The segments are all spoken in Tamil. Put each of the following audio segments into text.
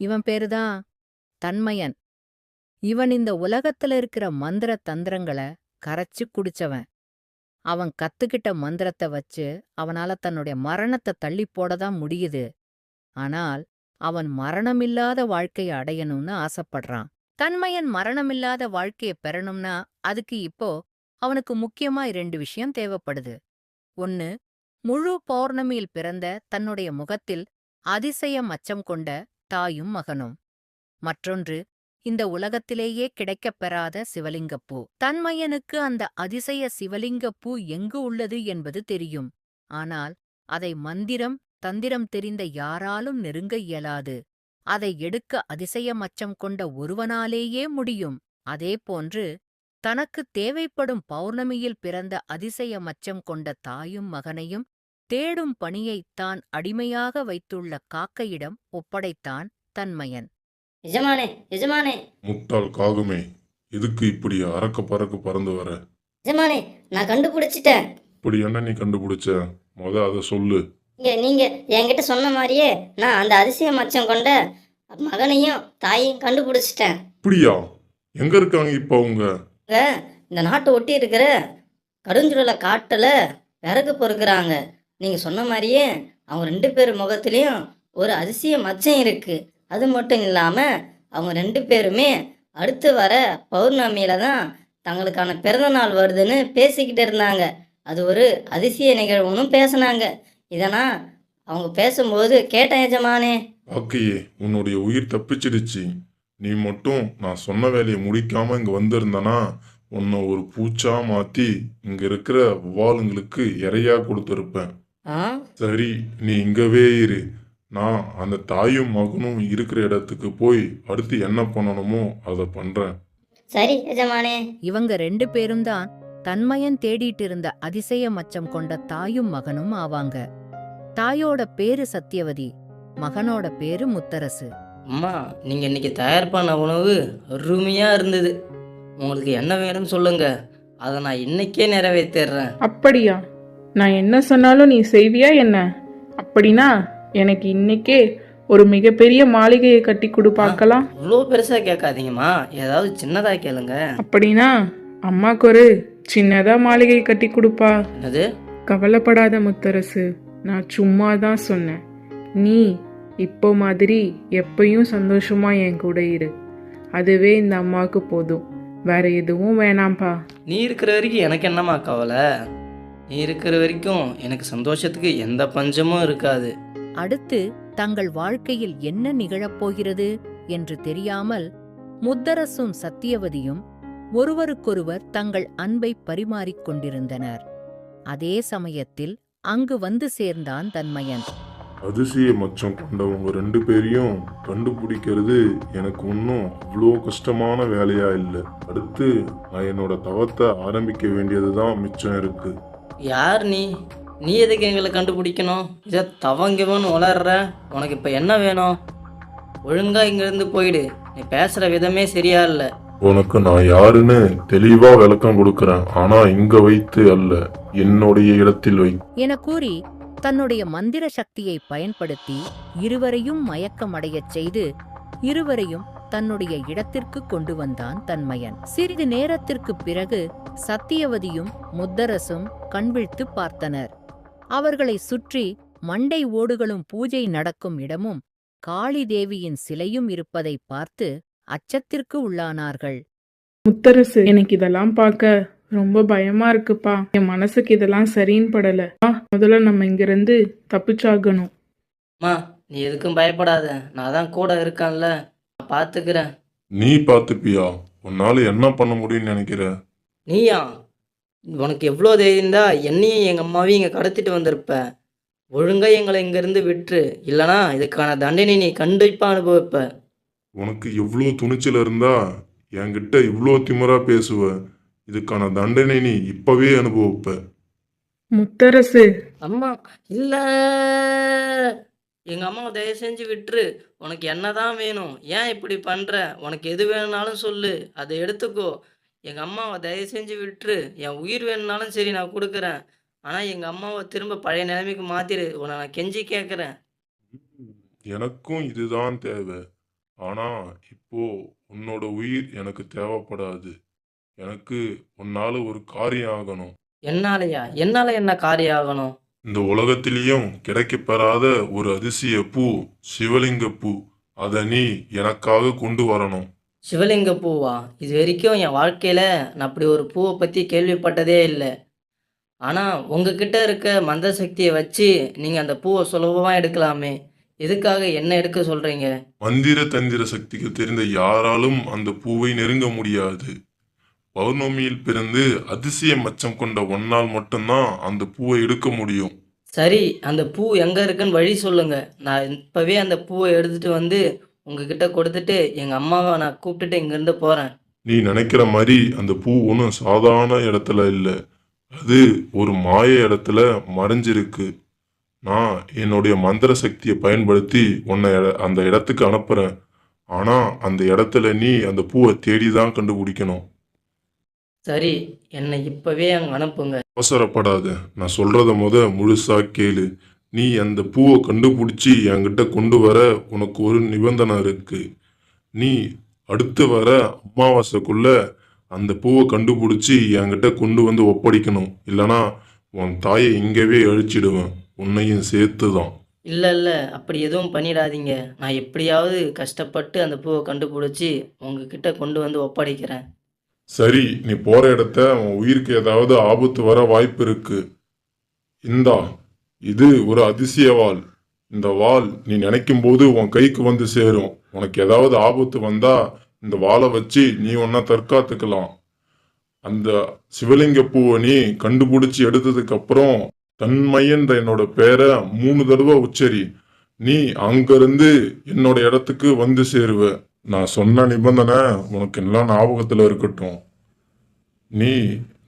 இவன் பேருதான் தன்மயன். இவன் இந்த உலகத்துல இருக்கிற மந்திர தந்திரங்கள கரைச்சு குடிச்சவன். அவன் கத்துக்கிட்ட மந்திரத்தை வச்சு அவனால தன்னுடைய மரணத்தை தள்ளி போடதான் முடியுது. ஆனால் அவன் மரணமில்லாத வாழ்க்கைய அடையணும்னு ஆசைப்படுறான். தன்மயன் மரணமில்லாத வாழ்க்கைய பெறணும்னா அதுக்கு இப்போ அவனுக்கு முக்கியமா 2 விஷயம் தேவைப்படுது. ஒன்னு, முழு பௌர்ணமியில் பிறந்த தன்னுடைய முகத்தில் அதிசய மச்சம் கொண்ட தாயும் மகனும். மற்றொன்று, இந்த உலகத்திலேயே கிடைக்கப் பெறாத சிவலிங்கப்பூ. தன்மயனுக்கு அந்த அதிசய சிவலிங்கப்பூ எங்கு உள்ளது என்பது தெரியும். ஆனால் அதை மந்திரம் தந்திரம் தெரிந்த யாராலும் நெருங்க இயலாது. அதை எடுக்க அதிசய மச்சம் கொண்ட ஒருவனாலேயே முடியும். அதேபோன்று தனக்குத் தேவைப்படும் பௌர்ணமியில் பிறந்த அதிசய மச்சம் கொண்ட தாயும் மகனையும் தேடும் பணியைத் தான் அடிமையாக வைத்துள்ள காக்கையிடம் ஒப்படைத்தான் தன்மயன். எஜமானே எஜமானே முட்டாள் காகமே, எதுக்கு இப்படி அறக்க பறக்க பறந்து வர? எஜமானே, நான் கண்டுபிடிச்சிட்டேன். இப்படி என்ன நீ கண்டுபிடிச்ச? அதை சொல்லு. நீங்க என்கிட்ட சொன்ன மாதிரியே நான் அந்த அதிசய மச்சம் கொண்ட மகனையும் தாயையும் கண்டுபிடிச்சிட்டேன். இப்படியா? எங்க இருக்காங்க இப்ப அவங்க? இந்த நாட்டை ஒட்டி இருக்கிற கடுஞ்சுடல காட்டுல விறகு பொறுக்கிறாங்க. நீங்க சொன்ன மாதிரியே அவங்க 2 பேர் முகத்திலையும் ஒரு அதிசய மச்சம் இருக்கு. அது மட்டும் இல்லாம அவங்க 2 பேருமே அடுத்து வர பௌர்ணமியில தான் தங்களுக்கான பிறந்த நாள் வருதுன்னு பேசிக்கிட்டு இருந்தாங்க. அது ஒரு அதிசய நிகழ்வுன்னு பேசினாங்க. இதனால் அவங்க பேசும்போது கேட்டேன் எஜமானே. காக்கையே, உன்னுடைய உயிர் தப்பிச்சிடுச்சு. நீ மட்டும் நான் சொன்ன வேலையை முடிக்காம இங்க வந்திருந்தனா உன்னை ஒரு பூச்சா மாத்தி இங்க இருக்கிற வவ்வாலுங்களுக்கு இறையா கொடுத்துருப்பேன். சரி, நீ இங்கவே இரு. நான் அந்த தாயும் மகனும் இருக்கிற இடத்துக்கு போய் அடுத்து என்ன பண்ணணுமோ அதை பண்றேன். சரி எஜமானே. இவங்க 2 பேரும் தான் தன்மயன் தேடிட்டு இருந்த அதிசய மச்சம் கொண்ட தாயும் மகனும் ஆவாங்க. தாயோட பேரு சத்தியவதி, மகனோட பேரு முத்தரசு. அம்மா, நீங்கள் இன்னைக்கு தயார் பண்ண உணவு அருமையா இருந்தது. உங்களுக்கு என்ன வேணும்னு சொல்லுங்க, அதை நான் இன்னைக்கே நிறைவேற்றிடுறேன். அப்படியா? நான் என்ன சொன்னாலும் நீ செய்வியா என்ன? அப்படின்னா எனக்கு இன்னைக்கே ஒரு மிகப்பெரிய மாளிகையை கட்டி கொடு பார்க்கலாம். இவ்வளோ பெருசா கேட்காதீங்கம்மா, ஏதாவது சின்னதா கேளுங்க. அப்படின்னா அம்மாக்கு ஒரு சின்னதா மாளிகை கட்டி கொடுப்பா. அது கவலைப்படாத முத்தரசு, நான் சும்மா தான் சொன்னேன். நீ இப்போ மாதிரி எப்பயும் சந்தோஷமா என் கூட இரு. அதுவே இந்த அம்மாவுக்கு போதும், வேற எதுவும் வேணாம்ப்பா. நீ இருக்கிற வரைக்கும் எனக்கு என்னம்மா கவலை? நீ இருக்கிற வரைக்கும் எனக்கு சந்தோஷத்துக்கு எந்த பஞ்சமும் இருக்காது. அடுத்து தங்கள் வாழ்க்கையில் என்ன நிகழப்போகிறது என்று தெரியாமல் முத்தரசும் சத்தியவதியும் ஒருவருக்கொருவர் தங்கள் அன்பை பரிமாறிக் கொண்டிருந்தனர். அதே சமயத்தில் அங்கு வந்து சேர்ந்தான் தன்மயன். அதிசய மச்சம் கொண்டவங்க 2 பேரையும் கண்டுபிடிக்கிறது எனக்கு இன்னும் அவ்வளோ கஷ்டமான வேலையா இல்லை. அடுத்து நான் என்னோட தவத்தை ஆரம்பிக்க வேண்டியதுதான் மிச்சம் இருக்கு. யார் நீ? நீ எதுக்கு எங்களை கண்டுபிடிக்கணும்? இதை தவங்கவன்னு வளர்ற. உனக்கு இப்போ என்ன வேணும்? ஒழுங்கா இங்கிருந்து போயிடு. நீ பேசுகிற விதமே சரியா இல்லை. உனக்கு நான் யாருன்னு தெளிவா விளக்கம் கொடுக்கறேன். ஆனா இங்க வைத்து அல்ல, என்னுடைய இடத்தில் வை என கூறி தன்னுடைய மந்திர சக்தியை பயன்படுத்தி இருவரையும் மயக்கமடையச் செய்து இருவரையும் தன்னுடைய இடத்திற்கு கொண்டு வந்தான் தன்மயன். சிறிது நேரத்திற்குப் பிறகு சத்தியவதியும் முத்தரசும் கண்விழ்த்து பார்த்தனர். அவர்களை சுற்றி மண்டை ஓடுகளும் பூஜை நடக்கும் இடமும் காளி தேவியின் சிலையும் இருப்பதை பார்த்து அச்சத்திற்கு உள்ளானார்கள். முத்தரசு, எனக்கு இதெல்லாம் பார்க்க ரொம்ப பயமா இருக்குப்பா. என் மனசுக்கு இதெல்லாம் சரின்னு படல. முதல்ல நம்ம இங்கிருந்து தப்பிச்சாகணும். அம்மா, நீ எதுக்கும் பயப்படாத. நான் தான் கூட இருக்கேன்ல, நான் பார்த்துக்கிறேன். நீ பார்த்துப்பியா? உன்னால என்ன பண்ண முடியும்னு நினைக்கிற? நீயா? உனக்கு எவ்வளோ தைரியந்தா என்னையும் எங்கள் அம்மாவையும் இங்கே கடத்திட்டு வந்திருப்ப. ஒழுங்கா எங்களை இங்கேருந்து விட்டுரு, இல்லைனா இதுக்கான தண்டனை நீ கண்டிப்பாக அனுபவிப்ப. உனக்கு எவ்வளோ துணிச்சல் இருந்தா என்கிட்ட இவ்வளோ திமிரா பேசுவ? இதுக்கான தண்டனை நீ இப்பவே அனுபவிப்ப. முத்தரசு, அம்மா இல்லை, எங்கள் அம்மாவை தயவு செஞ்சு விட்டுரு. உனக்கு என்னதான் வேணும்? ஏன் இப்படி பண்ணுற? உனக்கு எது வேணும்னாலும் சொல்லு, அதை எடுத்துக்கோ. எங்கள் அம்மாவை தயவு செஞ்சு விட்டுரு. என் உயிர் வேணும்னாலும் சரி, நான் கொடுக்குறேன். ஆனால் எங்கள் அம்மாவை திரும்ப பழைய நிலைமைக்கு மாற்றிடு. உன்னை நான் கெஞ்சி கேட்குறேன். எனக்கும் இதுதான் தேவை. ஆனா இப்போ உன்னோட உயிர் எனக்கு தேவைப்படாது. எனக்கு உன்னால ஒரு காரியம் ஆகணும். என்னாலயா? என்னால என்ன காரியம் ஆகணும்? இந்த உலகத்திலேயும் கிடைக்கப்பெறாத ஒரு அதிசய பூ, சிவலிங்க பூ. அத நீ எனக்காக கொண்டு வரணும். சிவலிங்க பூவா? இது வரைக்கும் என் வாழ்க்கையில நான் அப்படி ஒரு பூவ பத்தி கேள்விப்பட்டதே இல்ல. ஆனா உங்ககிட்ட இருக்க மந்த சக்திய வச்சு நீங்க அந்த பூவ சுலபமா எடுக்கலாமே. எதுக்காக என்ன எடுக்க சொல்றீங்க? மந்திர தந்திர சக்திகள் தெரிந்த யாராலும் அந்த பூவை நெருங்க முடியாது. பௌர்ணமியில் பிறந்து அதிசய மச்சம் கொண்ட ஒன்னால் மட்டும்தான் அந்த பூவை எடுக்க முடியும். சரி, அந்த பூ எங்க இருக்குன்னு வழி சொல்லுங்க. நான் இப்பவே அந்த பூவ எடுத்துட்டு வந்து உங்ககிட்ட கொடுத்துட்டு எங்க அம்மாவ நான் கூப்பிட்டுட்டு இங்கிருந்து போறேன். நீ நினைக்கிற மாதிரி அந்த பூ ஒன்றும் சாதாரண இடத்துல இல்ல. அது ஒரு மாய இடத்துல மறைஞ்சிருக்கு. நான் என்னுடைய மந்திர சக்தியை பயன்படுத்தி உன்னை அந்த இடத்துக்கு அனுப்புறேன். ஆனா அந்த இடத்துல நீ அந்த பூவை தேடி தான் கண்டுபிடிக்கணும். சரி, என்னை இப்பவே அங்க அனுப்புங்க. அவசரப்படாத. நான் சொல்றத முழுசா கேளு. நீ அந்த பூவை கண்டுபிடிச்சி என்கிட்ட கொண்டு வர உனக்கு ஒரு நிபந்தனை இருக்கு. நீ அடுத்து வர அமாவாசைக்குள்ள அந்த பூவை கண்டுபிடிச்சி என்கிட்ட கொண்டு வந்து ஒப்படைக்கணும். இல்லனா உன் தாயை இங்கவே அழிச்சிடுவேன். உன்னையும் சேர்த்து தான். இல்ல, அப்படி எதுவும் பண்ணிடாதீங்க. நான் எப்படியாவது கஷ்டப்பட்டு அந்த பூவ கண்டுபிடிச்சு உங்ககிட்ட கொண்டு வந்து ஒப்படைக்கிறேன். சரி, நீ போற இடத்த உன் உயிருக்கு ஏதாவது ஆபத்து வர வாய்ப்பு இருக்கு. இந்தா, இது ஒரு அதிசய வாள். இந்த வாள் நீ நினைக்கும் போது உன் கைக்கு வந்து சேரும். உனக்கு ஏதாவது ஆபத்து வந்தா இந்த வாளை வச்சு நீ உன்னை தற்காத்துக்கலாம். அந்த சிவலிங்க பூவை நீ கண்டுபிடிச்சு எடுத்ததுக்கு அப்புறம் தன்மையன்ற என்னோட பேரை 3 தடவை உச்சரி. நீ அங்கிருந்து என்னோட இடத்துக்கு வந்து சேருவ. நான் சொன்ன நிபந்தனை உனக்கு எல்லாம் ஞாபகத்துல இருக்கட்டும். நீ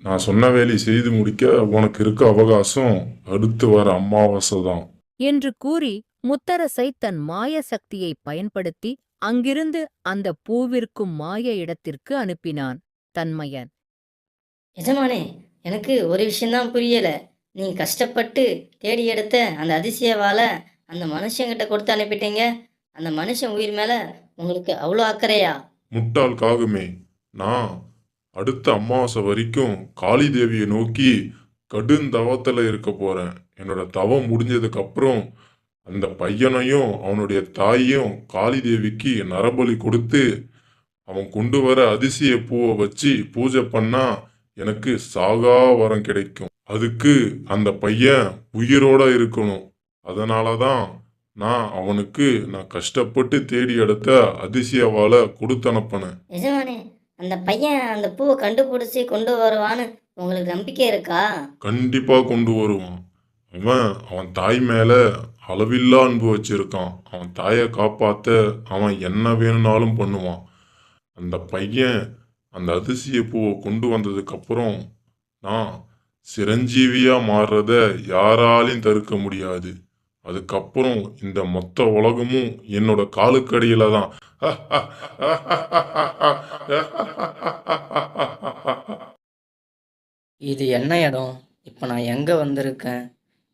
நான் சொன்ன வேலையை செய்து முடிக்க உனக்கு இருக்க அவகாசம் அடுத்து வர அமாவாசை தான். என்று கூறி முத்தரசை தன் மாய சக்தியை பயன்படுத்தி அங்கிருந்து அந்த பூவிற்கும் மாய இடத்திற்கு அனுப்பினான் தன்மையன். எஜமானே, எனக்கு ஒரு விஷயம்தான் புரியல. நீங்க கஷ்டப்பட்டு தேடி எடுத்த அந்த அதிசய வாளை அந்த மனுஷங்கிட்ட கொடுத்து அனுப்பிட்டீங்க. அந்த மனுஷன் உயிர் மேல உங்களுக்கு அவ்வளோ அக்கறையா? முட்டாள் காகமே, நான் அடுத்த அமாவாசை வரைக்கும் காளி தேவியை நோக்கி கடுந்தவத்துல இருக்க போறேன். என்னோட தவம் முடிஞ்சதுக்கு அப்புறம் அந்த பையனையும் அவனுடைய தாயையும் காளி தேவிக்கு நரபலி கொடுத்து அவன் கொண்டு வர அதிசய பூவை வச்சு பூஜை பண்ணா எனக்கு சாகா வரம் கிடைக்கும். அதுக்கு அந்த பையன் உயிரோட இருக்கணும். அதனாலதான் நான் கஷ்டப்பட்டு தேடி எடுத்த அதிசய வாளை கொடுத்து அனுப்பினேன். எஜமானே, அந்த பையன் அந்த பூவை கண்டுபிடிச்சி கொண்டு வருவான்னு உங்களுக்கு நம்பிக்கை இருக்கா? கண்டிப்பா கொண்டு வருவான். அவன் தாய் மேல அளவில்லா அன்பு வச்சிருக்கான். அவன் தாயை காப்பாத்த அவன் என்ன வேணும்னாலும் பண்ணுவான். அந்த பையன் அந்த அதிசய பூவை கொண்டு வந்ததுக்கு அப்புறம் நான் சிரஞ்சீவியா மாறுறத யாராலையும் தடுக்க முடியாது. அதுக்கப்புறம் இந்த மொத்த உலகமும் என்னோட காலுக்கடியில தான். இது என்ன இடம்? இப்போ நான் எங்க வந்திருக்கேன்?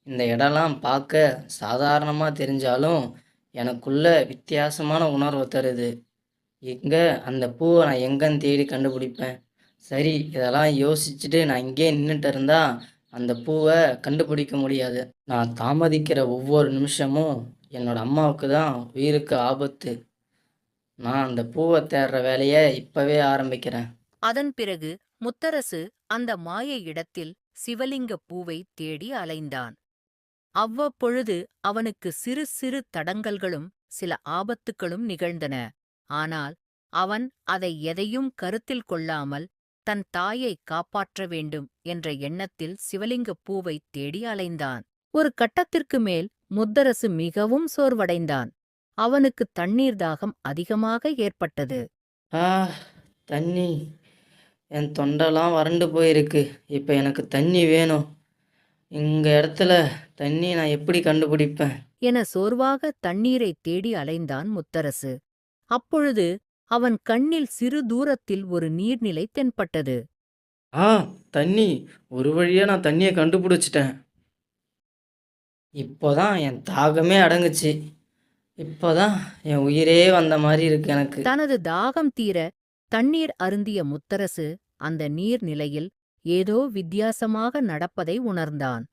இந்த இடம்லாம் பார்க்க சாதாரணமா தெரிஞ்சாலும் எனக்குள்ள வித்தியாசமான உணர்வை தருது. எங்க அந்த பூவை நான் எங்கன்னு தேடி கண்டுபிடிப்பேன்? சரி, இதெல்லாம் யோசிச்சுட்டு நான் இங்கேயே நின்றுட்டு இருந்தா அந்த பூவை கண்டுபிடிக்க முடியாது. நான் தாமதிக்கிற ஒவ்வொரு நிமிஷமும் என்னோட அம்மாவுக்கு தான் உயிருக்கு ஆபத்து. நான் அந்த பூவை தேடுற வேலையை இப்பவே ஆரம்பிக்கிறேன். அதன் பிறகு முத்தரசு அந்த மாய இடத்தில் சிவலிங்க பூவை தேடி அலைந்தான். அவ்வப்பொழுது அவனுக்கு சிறு சிறு தடங்கல்களும் சில ஆபத்துக்களும் நிகழ்ந்தன. ஆனால் அவன் அதை எதையும் கருத்தில் கொள்ளாமல் தன் தாயை காப்பாற்ற வேண்டும் என்ற எண்ணத்தில் சிவலிங்கப் பூவைத் தேடி அலைந்தான். ஒரு கட்டத்திற்கு மேல் முத்தரசு மிகவும் சோர்வடைந்தான். அவனுக்கு தண்ணீர் தாகம் அதிகமாக ஏற்பட்டது. ஆ, தண்ணி. என் தொண்டெல்லாம் வறண்டு போயிருக்கு. இப்போ எனக்கு தண்ணி வேணும். இங்க இடத்துல தண்ணி நான் எப்படி கண்டுபிடிப்பேன்? என சோர்வாக தண்ணீரைத் தேடி அலைந்தான் முத்தரசு. அப்பொழுது அவன் கண்ணில் சிறு தூரத்தில் ஒரு நீர்நிலை தென்பட்டது. ஆ, தண்ணி. ஒரு வழியா நான் தண்ணியை கண்டுபிடிச்சிட்டேன். இப்போதான் என் தாகமே அடங்குச்சு. இப்போதான் என் உயிரே வந்த மாதிரி இருக்கு எனக்கு. தனது தாகம் தீர தண்ணீர் அருந்திய முத்தரசு அந்த நீர்நிலையில் ஏதோ வித்தியாசமாக நடப்பதை உணர்ந்தான்.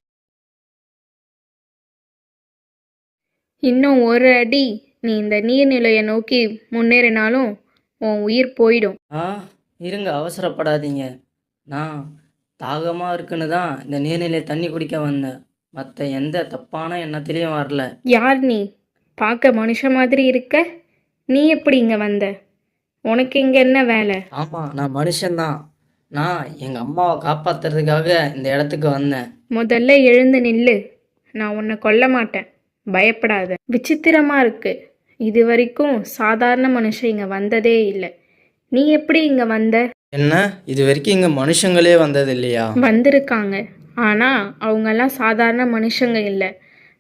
இன்னும் ஒரு அடி நீ இந்த நீர்நிலையை நோக்கி முன்னேறினாலும் உன் உயிர் போயிடும். இருங்க, அவசரப்படாதீங்க. நான் தாகமாக இருக்குன்னு தான் இந்த நீர்நிலை தண்ணி குடிக்க வந்தேன். மற்ற எந்த தப்பான எண்ணத்திலையும் வரல. யார் நீ? பார்க்க மனுஷ மாதிரி இருக்க. நீ எப்படி இங்க வந்த? உனக்கு இங்க என்ன வேலை? ஆமாம், நான் மனுஷன்தான். நான் எங்கள் அம்மாவை காப்பாத்துறதுக்காக இந்த இடத்துக்கு வந்தேன். முதல்ல எழுந்து நில்லு. நான் உன்னை கொல்ல மாட்டேன், பயப்படாத. விசித்திரமா இருக்கு, இது வரைக்கும் சாதாரண மனுஷன் இங்க வந்ததே இல்லை. நீ எப்படி இங்க வந்த? என்ன, இது வரைக்கும் இங்கே மனுஷங்களே வந்தது இல்லையா? வந்திருக்காங்க, ஆனா அவங்கெல்லாம் சாதாரண மனுஷங்க இல்லை,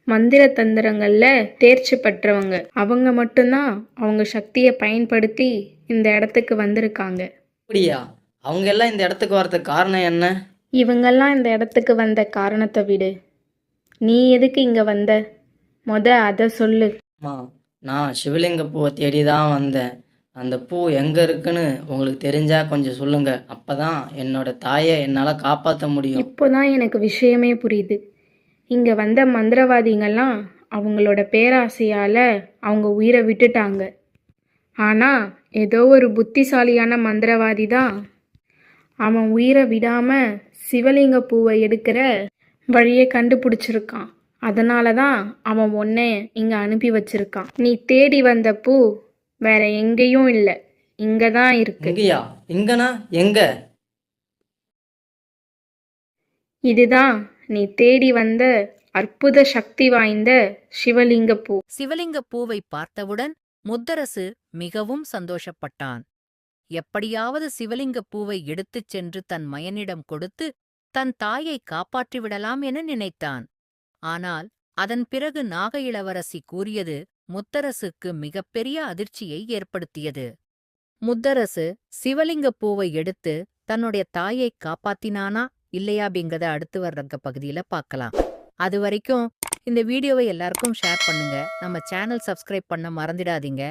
மந்திர தந்திரங்கள்ல தேர்ச்சி பெற்றவங்க. அவங்க மட்டும்தான் அவங்க சக்தியை பயன்படுத்தி இந்த இடத்துக்கு வந்திருக்காங்க. அப்படியா? அவங்க எல்லாம் இந்த இடத்துக்கு வரதுக்கு காரணம் என்ன? இவங்கெல்லாம் இந்த இடத்துக்கு வந்த காரணத்தை விடு. நீ எதுக்கு இங்க வந்த? அதை சொல்லு. அம்மா, நான் சிவலிங்க பூவை தேடி தான் வந்தேன். அந்த பூ எங்கே இருக்குன்னு உங்களுக்கு தெரிஞ்சா கொஞ்சம் சொல்லுங்க. அப்பதான் என்னோட தாயை என்னால் காப்பாற்ற முடியும். இப்போதான் எனக்கு விஷயமே புரியுது. இங்க வந்த மந்திரவாதிங்கெல்லாம் அவங்களோட பேராசையால அவங்க உயிரை விட்டுட்டாங்க. ஆனா ஏதோ ஒரு புத்திசாலியான மந்திரவாதி தான் அவன் உயிரை விடாம சிவலிங்க பூவை எடுக்கிற வழியை கண்டுபிடிச்சிருக்கான். அதனால தான் அவன் உன்னை இங்க அனுப்பி வச்சிருக்கான். நீ தேடி வந்த பூ வேற எங்கேயும் இல்லை, இங்க தான் இருக்கு. எங்கயா? எங்கனா? எங்க? இதுதான் நீ தேடி வந்த அற்புத சக்தி வாய்ந்த சிவலிங்க பூ. சிவலிங்க பூவை பார்த்தவுடன் முத்தரசு மிகவும் சந்தோஷப்பட்டான். எப்படியாவது சிவலிங்க பூவை எடுத்துச் சென்று தன் மயனிடம் கொடுத்து தன் தாயை காப்பாற்றிவிடலாம் என நினைத்தான். ஆனால் அதன் பிறகு நாக இளவரசி கூறியது முத்தரசுக்கு மிகப்பெரிய அதிர்ச்சியை ஏற்படுத்தியது. முத்தரசு சிவலிங்க பூவை எடுத்து தன்னுடைய தாயை காப்பாத்தினானா இல்லையா அப்படிங்கறத அடுத்து வர்ற பகுதியில பார்க்கலாம். அது வரைக்கும் இந்த வீடியோவை எல்லாருக்கும் ஷேர் பண்ணுங்க. நம்ம சேனல் சப்ஸ்கிரைப் பண்ண மறந்துடாதீங்க.